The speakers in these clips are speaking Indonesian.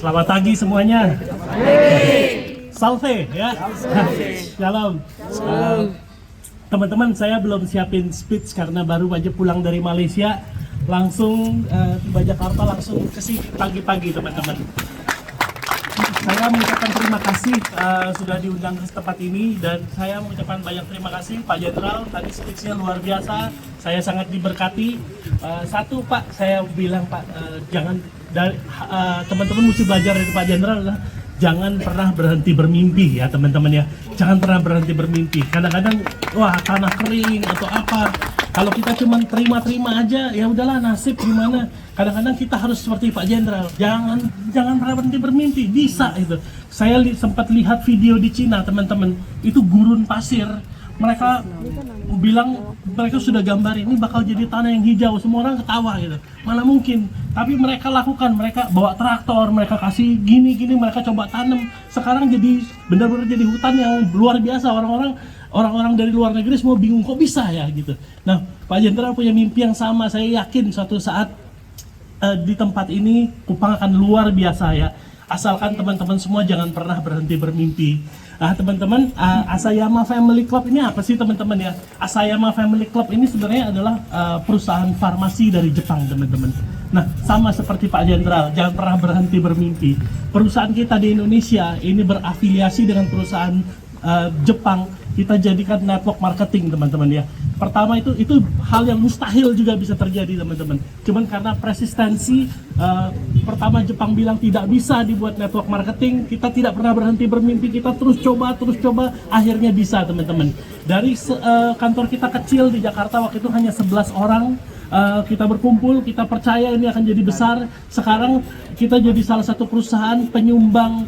Selamat pagi semuanya. Salve ya. Shalom. Teman-teman, saya belum siapin speech karena baru aja pulang dari Malaysia. Langsung tiba Jakarta, langsung ke sini pagi-pagi teman-teman. Saya mengucapkan terima kasih sudah diundang ke tempat ini, dan saya mengucapkan banyak terima kasih Pak Jenderal, tadi speech-nya luar biasa. Saya sangat diberkati. Satu Pak, saya bilang Pak, jangan teman-teman mesti belajar dari Pak Jenderal adalah jangan pernah berhenti bermimpi ya teman-teman ya. Jangan pernah berhenti bermimpi. Kadang-kadang wah tanah kering atau apa. Kalau kita cuma terima-terima aja, ya udahlah nasib gimana. Kadang-kadang kita harus seperti Pak Jenderal. Jangan pernah berhenti bermimpi. Bisa itu. Saya sempat lihat video di Cina teman-teman. Itu gurun pasir. Mereka bilang mereka sudah gambar ini bakal jadi tanah yang hijau, semua orang ketawa gitu. Mana mungkin, tapi mereka lakukan, mereka bawa traktor, mereka kasih gini, mereka coba tanam. Sekarang jadi benar-benar jadi hutan yang luar biasa. Orang-orang dari luar negeri semua bingung kok bisa ya gitu. Nah, Pak Jenderal punya mimpi yang sama. Saya yakin suatu saat di tempat ini Kupang akan luar biasa ya. Asalkan teman-teman semua jangan pernah berhenti bermimpi. Teman-teman, Asayama Family Club ini apa sih teman-teman ya? Asayama Family Club ini sebenarnya adalah perusahaan farmasi dari Jepang teman-teman. Nah, sama seperti Pak Jenderal, jangan pernah berhenti bermimpi. Perusahaan kita di Indonesia ini berafiliasi dengan perusahaan Jepang. Kita jadikan network marketing teman-teman ya. Pertama itu hal yang mustahil juga bisa terjadi teman-teman. Cuman karena persistensi, pertama Jepang bilang tidak bisa dibuat network marketing, kita tidak pernah berhenti bermimpi, kita terus coba, akhirnya bisa teman-teman. Dari kantor kita kecil di Jakarta waktu itu hanya 11 orang, kita berkumpul, kita percaya ini akan jadi besar. Sekarang kita jadi salah satu perusahaan penyumbang.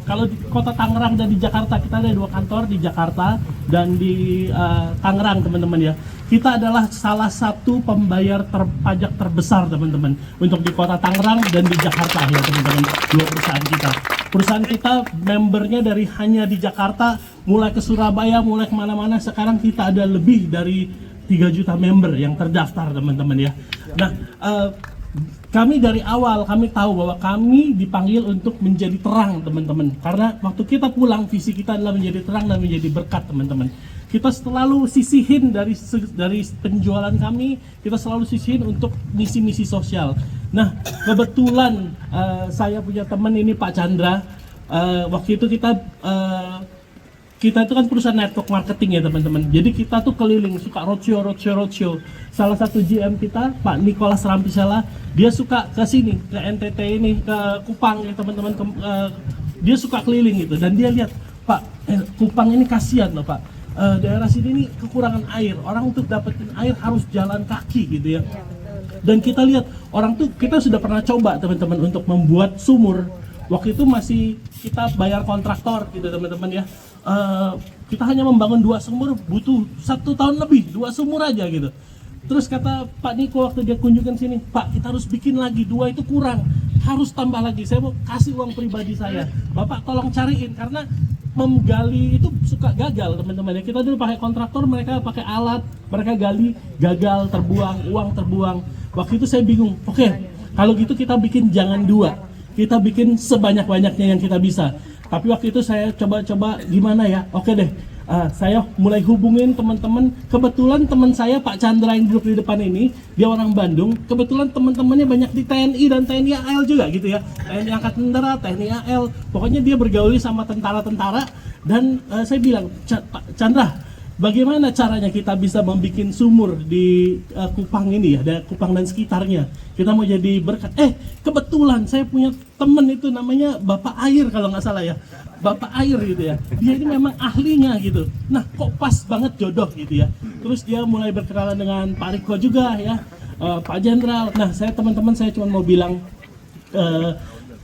Kalau di kota Tangerang dan di Jakarta, kita ada 2 kantor di Jakarta dan di Tangerang teman-teman ya. Kita adalah salah satu pembayar pajak terbesar teman-teman untuk di kota Tangerang dan di Jakarta ya teman-teman. 2 perusahaan kita. Perusahaan kita membernya dari hanya di Jakarta, mulai ke Surabaya, mulai kemana-mana. Sekarang kita ada lebih dari 3 juta member yang terdaftar teman-teman ya. Nah, kami dari awal kami tahu bahwa kami dipanggil untuk menjadi terang teman-teman, karena waktu kita pulang visi kita adalah menjadi terang dan menjadi berkat teman-teman. Kita selalu sisihin dari penjualan kami, kita selalu sisihin untuk misi-misi sosial. Nah, kebetulan saya punya teman ini Pak Chandra. Waktu itu kita itu kan perusahaan network marketing ya teman-teman. Jadi kita tuh keliling, suka roadshow. Salah satu GM kita, Pak Nicholas Rampisela, dia suka ke sini, ke NTT ini, ke Kupang ya teman-teman. Dia suka keliling gitu, dan dia lihat, Pak, Kupang ini kasihan loh Pak. Daerah sini ini kekurangan air. Orang untuk dapetin air harus jalan kaki gitu ya. Dan kita lihat, orang tuh kita sudah pernah coba teman-teman untuk membuat sumur. Waktu itu masih kita bayar kontraktor gitu teman-teman ya. Kita hanya membangun 2 sumur butuh 1 tahun lebih, 2 sumur aja gitu. Terus kata Pak Niko waktu dia kunjungan sini, Pak kita harus bikin lagi, 2 itu kurang, harus tambah lagi. Saya mau kasih uang pribadi saya, Bapak tolong cariin, karena menggali itu suka gagal teman-teman ya. Kita dulu pakai kontraktor, mereka pakai alat, mereka gali, gagal, terbuang, uang terbuang. Waktu itu saya bingung, oke, kalau gitu kita bikin jangan 2, kita bikin sebanyak-banyaknya yang kita bisa. Tapi waktu itu saya coba gimana ya, oke deh, saya mulai hubungin teman-teman. Kebetulan teman saya Pak Chandra yang duduk di depan ini, dia orang Bandung. Kebetulan teman-temannya banyak di TNI dan TNI AL juga gitu ya, TNI Angkatan Darat, TNI AL. Pokoknya dia bergauli sama tentara-tentara. Dan saya bilang, Pak Chandra, bagaimana caranya kita bisa membuat sumur di Kupang ini ya, ada Kupang dan sekitarnya. Kita mau jadi berkat. Kebetulan saya punya temen itu namanya Bapak Air kalau nggak salah ya. Bapak Air gitu ya. Dia ini memang ahlinya gitu. Nah, kok pas banget jodoh gitu ya. Terus dia mulai berkenalan dengan Pak Riko juga ya, Pak Jenderal. Nah, teman-teman saya cuma mau bilang,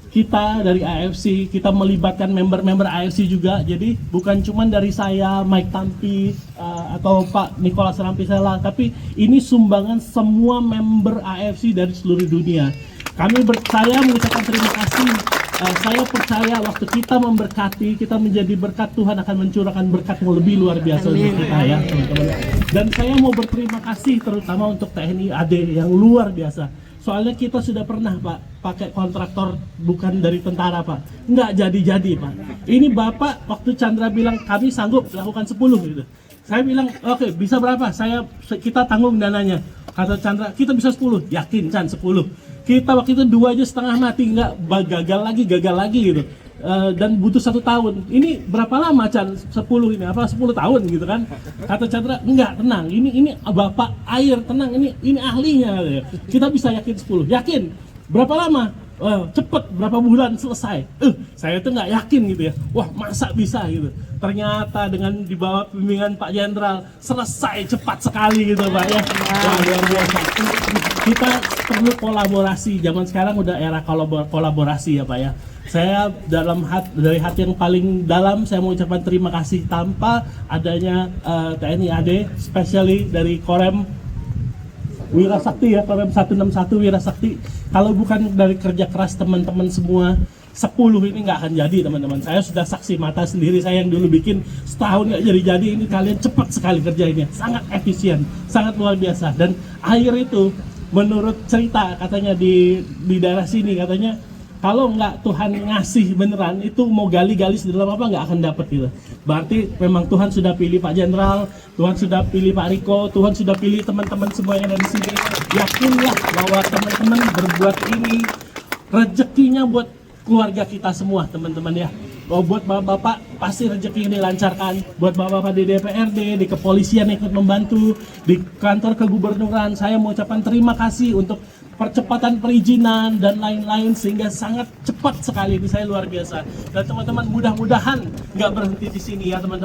kita dari AFC, kita melibatkan member-member AFC juga. Jadi bukan cuma dari saya, Mike Tampi, atau Pak Nicholas Rampisela, tapi ini sumbangan semua member AFC dari seluruh dunia. Saya mengucapkan terima kasih. Saya percaya waktu kita memberkati, kita menjadi berkat, Tuhan akan mencurahkan berkat yang lebih luar biasa untuk kita ya teman-teman. Dan saya mau berterima kasih terutama untuk TNI AD yang luar biasa. Soalnya kita sudah pernah Pak pakai kontraktor bukan dari tentara Pak, nggak jadi-jadi Pak. Ini Bapak waktu Chandra bilang kami sanggup lakukan 10 gitu. Saya bilang oke, bisa berapa? Kita tanggung dananya. Kata Chandra kita bisa 10, yakin Chan 10. Kita waktu itu 2 aja setengah mati, nggak gagal lagi gitu. Dan butuh 1 tahun. Ini berapa lama Chan? 10 ini apa 10 tahun gitu kan? Kata Chandra enggak, tenang. Ini Bapak air, tenang, ini ahlinya. Kita bisa yakin 10. Yakin. Berapa lama? Cepet, berapa bulan selesai. Saya tuh nggak yakin gitu ya. Wah, masa bisa gitu. Ternyata dengan di bawah bimbingan Pak Jenderal selesai cepat sekali gitu Pak ya. Wah, luar biasa. Kita perlu kolaborasi. Zaman sekarang udah era kolaborasi ya Pak ya. Saya dari hati yang paling dalam saya mau ucapkan terima kasih. Tanpa adanya TNI AD, especially dari Korem Wirasakti ya, Korem 161 Wirasakti. Kalau bukan dari kerja keras teman-teman semua, 10 ini nggak akan jadi teman-teman. Saya sudah saksi mata sendiri, saya yang dulu bikin setahun nggak jadi-jadi, ini kalian cepat sekali kerjainnya, sangat efisien, sangat luar biasa. Dan air itu menurut cerita katanya di daerah sini katanya, kalau nggak Tuhan ngasih beneran, itu mau gali-gali sedalam apa nggak akan dapat gitu. Berarti memang Tuhan sudah pilih Pak Jenderal, Tuhan sudah pilih Pak Riko, Tuhan sudah pilih teman-teman semua yang ada di sini. Yakinlah bahwa teman-teman berbuat ini rezekinya buat keluarga kita semua teman-teman ya. Buat bapak-bapak pasti rezekinya dilancarkan. Buat bapak-bapak di DPRD, di kepolisian yang ikut membantu, di kantor kegubernuran, saya mau ucapkan terima kasih untuk percepatan perizinan dan lain-lain sehingga sangat cepat sekali. Ini saya luar biasa. Dan teman-teman mudah-mudahan nggak berhenti di sini ya teman-teman.